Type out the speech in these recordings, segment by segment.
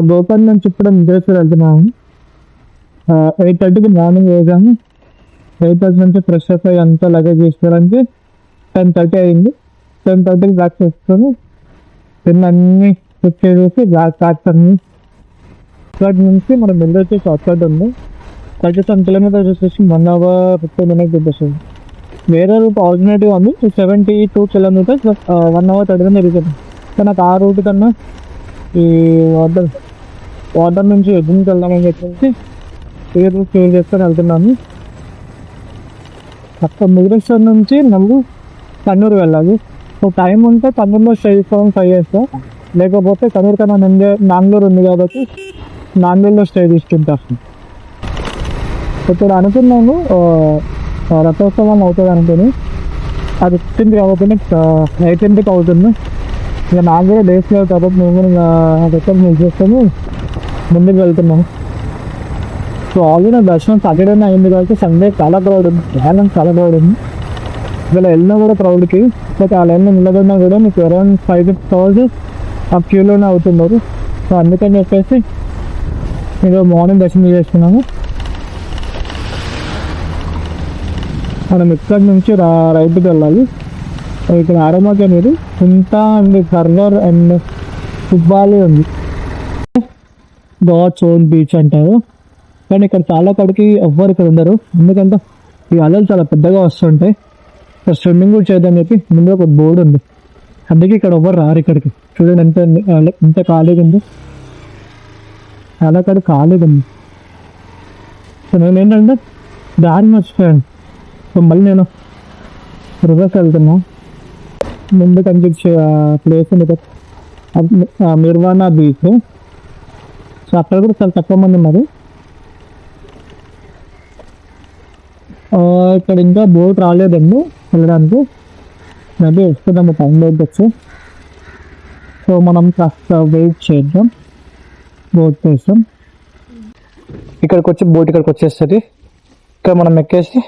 గోకర్ణ నుంచి ఇప్పుడు ముద్రేశ్వర్ వెళ్తున్నాము. 8:30కి మార్నింగ్ వేగాము. 8:30 నుంచి ఫ్రెష్ అప్ అయ్యి అంతా లగేజ్ తీసుకోవడానికి 10:30 అయింది. 10:30కి బ్యాక్ చేసుకొని అన్నీ చెక్ చేసేసి బ్యాక్ అన్ని ఇక్కడ నుంచి మనం వెళ్ళొచ్చి షార్ట్ కట్ ఉంది. 37 కిలోమీటర్స్ వచ్చేసి 1 hour 50 minutes చూపిస్తుంది. వేరే రూట్ ఆల్టర్నేటివ్ ఉంది 72 కిలోమీటర్స్ 1 hour 30 minutes రీచ్. కానీ నాకు ఆ రూట్ కన్నా ఈ వాటర్ నుంచి ఎగ్జిట్కి వెళ్దామని చెప్పేసి ఈ రూట్ చేంజ్ చేసుకొని వెళ్తున్నాను. అక్కడ ముద్రేశ్వర్ నుంచి కన్నూరు వెళ్ళాలి. సో టైం ఉంటే కన్నూరులో స్టే చేసుకోవడం ట్రై చేస్తా, లేకపోతే కన్నూరు కన్నా నాంగలూరు ఉంది కాబట్టి నాంగలూరులో స్టే తీసుకుంటాను. ఇప్పుడు అనుకున్నాము రథోత్సవం అవుతుంది అనుకుని, అది 16th కాబట్టి 18th అవుతుంది. ఇక నాకు కూడా డేస్ లేవు కాబట్టి మేము కూడా రథం మిస్ చేసుకొని ముందుకు వెళ్తున్నాము. సో ఆల్రెడీ దర్శనం సాటర్డేనే అయింది కాబట్టి సండే చాలా క్రౌడ్ ఉంది, చాలా క్రౌడ్ ఉంది. ఇలా వెళ్ళినా కూడా క్రౌడ్కి బట్ ఆ లైన్లో నిలబడినా కూడా మీకు అరౌండ్ 5-6 hours ఆ క్యూలోనే అవుతున్నారు. సో అందుకని చెప్పేసి మీరు మార్నింగ్ దర్శనం చేసుకున్నాము. మనం ఇక్కడ నుంచి రైట్కి వెళ్ళాలి. ఇక్కడ ఆరమాకి అనేది కుంటా అండ్ సర్వర్ అండ్ ఫుట్బాల్ ఉంది. గాడ్స్ ఓన్ బీచ్ అంటారు, కానీ ఇక్కడ చాలా కడికి ఎవ్వరు ఇక్కడ ఉండరు, ఎందుకంటే ఈ అలలు చాలా పెద్దగా వస్తుంటాయి. స్విమ్మింగ్ కూడా చేయదని చెప్పి ముందు ఒక బోర్డు ఉంది, అందుకే ఇక్కడ ఎవ్వరు రారు ఇక్కడికి. చూడండి ఎంత ఖాళీగా ఉంది, చాలా కాడ ఖాళీగా ఉంది. సో నేను ఏంటంటే దారి మర్చిపోయాను. సో మళ్ళీ నేను రివర్స్ వెళ్తున్నా. ముందు కనిపించే ప్లేస్ ఉంది నిర్వాణ బీచ్. సో అక్కడ కూడా చాలా తక్కువ మంది ఉన్నారు. ఇక్కడ ఇంకా బోట్ రాలేదండి వెళ్ళడానికి, మేబీ వస్తుందాము టైం వచ్చి. సో మనం కాస్త వెయిట్ చేద్దాం బోట్ కోసం. ఇక్కడికి వచ్చి బోట్ ఇక్కడికి వచ్చేస్తుంది. ఇక్కడ మనం ఎక్కేసి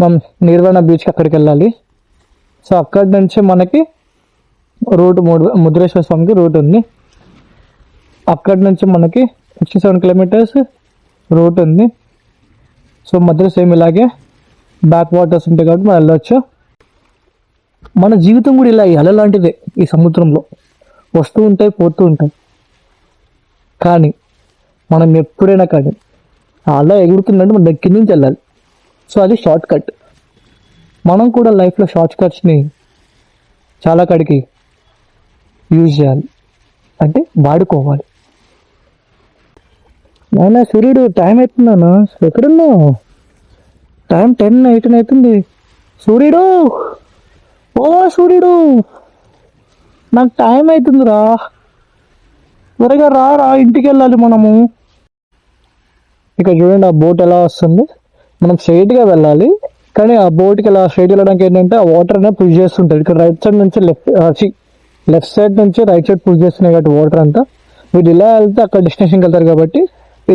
మనం నిర్వాణ బీచ్కి అక్కడికి వెళ్ళాలి. సో అక్కడి నుంచి మనకి రూట్ ముద్రేశ్వర స్వామికి రూట్ ఉంది. అక్కడి నుంచి మనకి 67 kilometers రూట్ ఉంది. సో మధ్యలో సేమ్ ఇలాగే బ్యాక్ వాటర్స్ ఉంటాయి కాబట్టి మనం వెళ్ళవచ్చు. మన జీవితం కూడా ఇలా అల లాంటిదే, ఈ సముద్రంలో వస్తూ ఉంటాయి పోతూ ఉంటాయి. కానీ మనం ఎప్పుడైనా కానీ అలా ఎగురుతుందంటే మన దగ్గర నుంచి వెళ్ళాలి. సో అది షార్ట్ కట్. మనం కూడా లైఫ్లో షార్ట్ కట్స్ని చాలా కాడికి యూజ్ చేయాలి, అంటే వాడుకోవాలి. నాన్న సూర్యుడు టైం అవుతుందన్నా, ఎక్కడున్నావు? టైం 10:18 అవుతుంది. సూర్యుడు, ఓ సూర్యుడు, నాకు టైం అవుతుందిరా, త్వరగా రా, ఇంటికి వెళ్ళాలి మనము. ఇక్కడ చూడండి ఆ బోట్ ఎలా వస్తుంది. మనం స్ట్రైట్గా వెళ్ళాలి, కానీ ఆ బోట్కి ఇలా స్ట్రైట్ వెళ్ళడానికి ఏంటంటే ఆ వాటర్ అనేది పుష్ చేస్తుంటుంది. ఇక్కడ రైట్ సైడ్ నుంచి లెఫ్ట్ సైడ్ నుంచి రైట్ సైడ్ పుష్ చేస్తున్నాయి కాబట్టి వాటర్ అంతా. మీరు ఇలా వెళ్తే అక్కడ డెస్టినేషన్కి వెళ్తారు కాబట్టి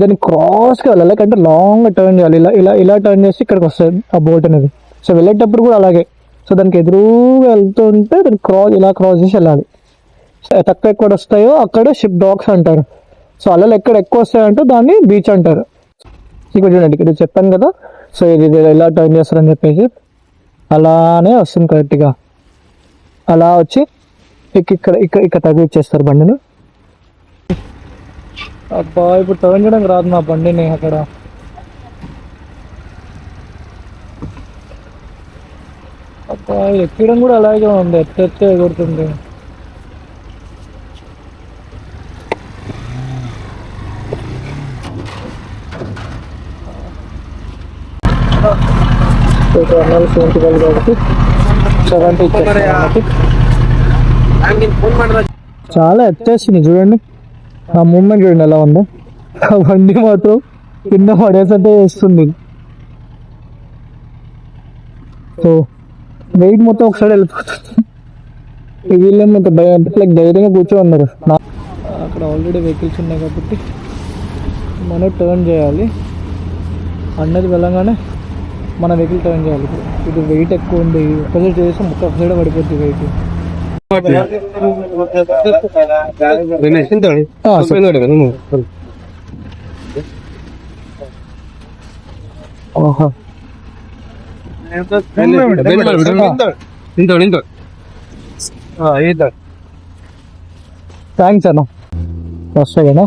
దాన్ని క్రాస్గా వెళ్ళాలి, అంటే లాంగ్ టర్న్ చేయాలి. ఇలా టర్న్ చేసి ఇక్కడికి వస్తుంది ఆ బోట్ అనేది. సో వెళ్ళేటప్పుడు కూడా అలాగే. సో దానికి ఎదురుగా వెళ్తుంటే దాన్ని ఇలా క్రాస్ చేసి వెళ్ళాలి. తక్కువ ఎక్కడ వస్తాయో అక్కడ షిప్ డాక్స్ అంటారు. సో అలలు ఎక్కడ ఎక్కువ వస్తాయంటే దాన్ని బీచ్ అంటారు. ఇక్కడ చూడండి, ఇక్కడ చెప్పాను కదా, సో ఇది ఎలా టర్న్ చేస్తారని చెప్పేసి అలానే వస్తుంది కరెక్ట్గా. అలా వచ్చి ఇక్కడ తగిలిచ్చేస్తారు బండిని. అబ్బా ఇప్పుడు టర్న్ చేయడానికి రాదు నా బండిని. అక్కడ అబ్బా ఎక్కడం కూడా అలాగే ఉంది, ఎత్తే ఎగురుతుంది. చాలా ఎత్తేస్తుంది చూడండి, ఆ మూమెంట్ చూడండి ఎలా ఉందో. ఆ బండి మాత్రం కింద పడేసంటే వేస్తుంది. సో వెయిట్ మొత్తం ఒకసారి వెళ్ళిపోతుంది. వీళ్ళేమో ధైర్యంగా కూర్చో ఉన్నారు. అక్కడ ఆల్రెడీ వెహికల్స్ ఉన్నాయి కాబట్టి మనం టర్న్ చేయాలి. అన్నది వెళ్ళగానే మన వెహికల్ టర్న్ చేయాలి. ఇది వెయిట్ ఎక్కువ ఉంది, ఒకసారి చేస్తే ఒక్క సైడ్ పడిపోద్ది వెహికల్. ఓహో థ్యాంక్స్ అన్న వస్తాయినా.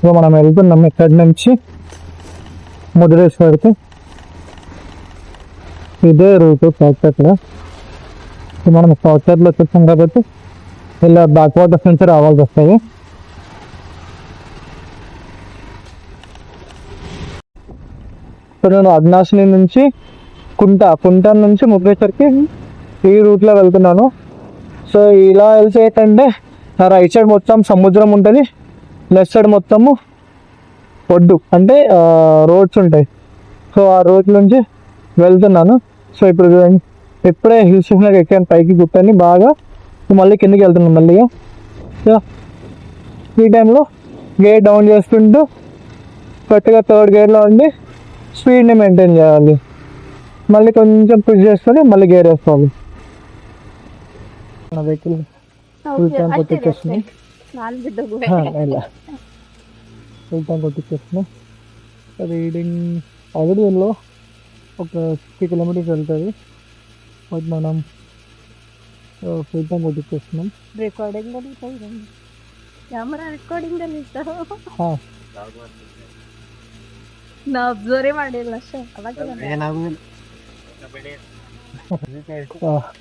సో మనం వెళ్తున్నాం ఇక్కడి నుంచి ముద్రేశ్వర్కి. ఇదే రూటు షార్ట్కట్లో. మనం షార్ట్కట్లో వచ్చేస్తాం కాబట్టి ఇలా బ్యాక్ వాటర్స్ నుంచి రావాల్సి వస్తుంది. సో నేను అగ్నాశిని నుంచి కుంట నుంచి ముద్రేశ్వర్కి ఈ రూట్లో వెళ్తున్నాను. సో ఇలా వెళ్తే ఏంటంటే రైట్ సైడ్ మొత్తం సముద్రం ఉంటుంది, లెఫ్ట్ సైడ్ మొత్తము ఒడ్డు అంటే రోడ్స్ ఉంటాయి. సో ఆ రోడ్ నుంచి వెళ్తున్నాను. సో ఇప్పుడు ఎప్పుడే హిల్ స్టేషన్కి ఎక్కాను పైకి గుట్టని బాగా, మళ్ళీ కిందకి వెళ్తున్నాను మళ్ళీ. సో ఈ టైంలో గేర్ డౌన్ చేసుకుంటూ కరెక్ట్గా థర్డ్ గేర్లో ఉండి స్పీడ్ని మెయింటైన్ చేయాలి. మళ్ళీ కొంచెం పుష్ చేసుకొని మళ్ళీ గేర్ వేసుకోవాలి. నా వెహికల్ ఫుల్ ట్యాంక్ కొట్టించేస్తున్నాయి. ఫుల్ ట్యాంక్ కొట్టించేస్తున్నాయి. రీడింగ్ ఆల్రెడీ వెళ్ళో ఒక 60 కిలోమీటర్స్ వెళ్తుంది. బట్ మనం ఫుల్ ట్యాంక్ కొట్టించేస్తున్నాం. ನಾ ಅಬ್ಸರ್ವೇ ಮಾಡಿಲ್ಲ ಅಷ್ಟೇ.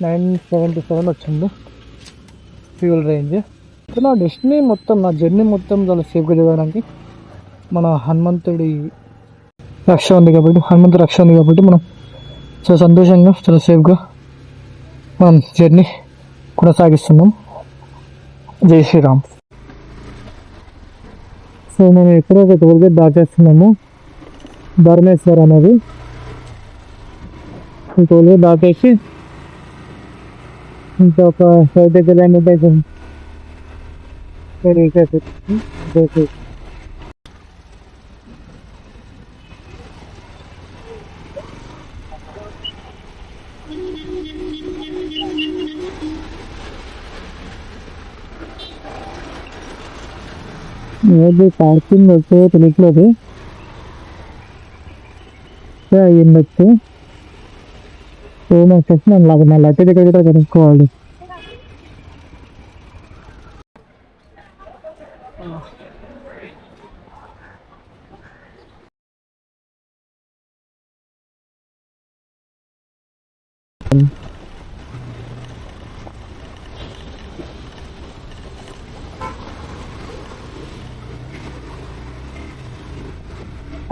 977 వచ్చింది ఫ్యూల్ రేంజ్. నా డెస్టినీ మొత్తం, నా జర్నీ మొత్తం చాలా సేఫ్గా దిగడానికి మన హనుమంతుడి రక్ష ఉంది కాబట్టి మనం చాలా సంతోషంగా చాలా సేఫ్గా మనం జర్నీ కొనసాగిస్తున్నాం. జై శ్రీరామ్. సో మేము ఎక్కడో ఒక టోల్గేట్ దాటేస్తున్నాము, ధర్మేశ్వర్ అనేది. ఈ టోల్గేట్ దాటేసి ఇంకా ఒక 30 కిలోమీటర్స్ ఏది పార్కింగ్ వచ్చే తెలియట్లేదు, అయ్యిండొచ్చు. సో నాకు చెప్పిన నా లట్టి దగ్గర కూడా కనుక్కోవాలి.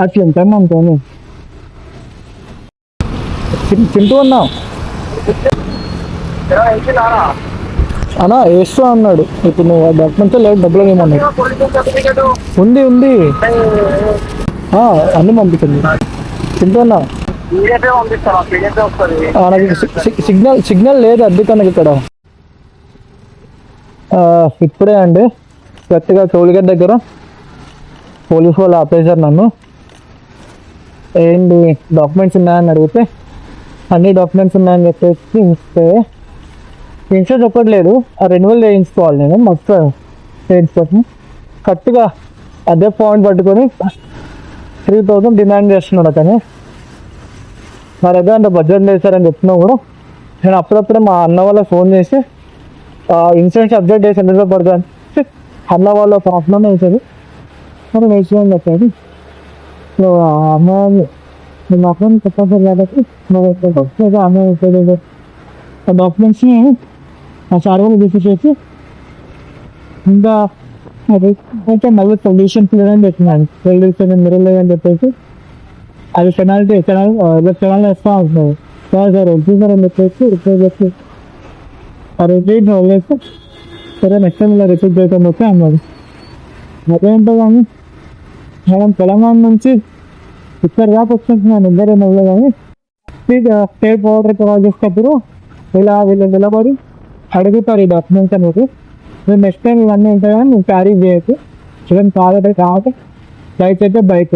అట్లా ఉంటాను అనుకోని తింటూ ఉన్నాం అన్నా, వేస్తూ అన్నాడు. ఇప్పుడు నువ్వు డాక్యుమెంట్స్ లేదు, డబ్బులు ఏమన్నాడు. ఉంది అన్నీ పంపించండి. తింటూ ఉన్నా. నాకు సిగ్నల్ లేదు అందుకని ఇక్కడ. ఇప్పుడే అండి గట్టిగా టోల్గేట్ దగ్గర పోలీసు వాళ్ళు ఆపేశారు నన్ను. ఏంటి డాక్యుమెంట్స్ ఉన్నాయని అడిగితే అన్ని డాక్యుమెంట్స్ ఉన్నాయని చెప్పేసి ఇస్తే ఇన్సూరెన్స్ ఒక్కట్లేదు, ఆ రెన్యువల్ చేయించుకోవాలి. నేను మొత్తం చేయించుకోవచ్చు. కరెక్ట్గా అదే పాయింట్ పట్టుకొని 3000 డిమాండ్ చేస్తున్నాడు అతను. మరి అదే అంత బడ్జెట్ వేశారని చెప్తున్నా కూడా నేను అప్పుడప్పుడే మా అన్న వాళ్ళకి ఫోన్ చేసి ఇన్సూరెన్స్ అప్డేట్ చేసి ఎంత పడుతుంది అన్న వాళ్ళ ప్రాబ్లం వేసారు. మరి నేర్చుకోని చెప్పాడు. సో అమ్మ మా ఫ్రెండ్ చెప్పారు కాబట్టి అమ్మ డాక్యుమెంట్స్ని ఆ సార్ వాళ్ళు విజిట్ చేసి ఇంకా అది కొంచెం మళ్ళీ సొల్యూషన్ లేదని చెప్పినాను. సొల్యూషన్ మిరలేదు అని చెప్పేసి అది పెనాల్టీ ఛానల్ వేస్తూ ఉంటున్నారు. సార్ వచ్చేసారు అని చెప్పేసి రిపేర్ వదిలేస్తే సరే నెక్స్ట్ టైం ఇలా రిపీట్ చేయడం వచ్చి అన్నారు. అదేంటో కానీ మనం తెలంగాణ నుంచి ఇక్కడ దాకా వచ్చేస్తున్నాను ఇద్దరే మొదలు. కానీ స్టేట్ బోర్డర్ కాల్ చేసేటప్పుడు ఇలా వీళ్ళు నిలబడి అడుగుతారు ఈ డాక్యుమెంట్స్ అనేది. మీరు నెక్స్ట్ టైం ఇవన్నీ ఉంటాయి కానీ నువ్వు క్యారీ చేయొచ్చు. చూడండి కాదంటే కాబట్టి బైక్ అయితే బైక్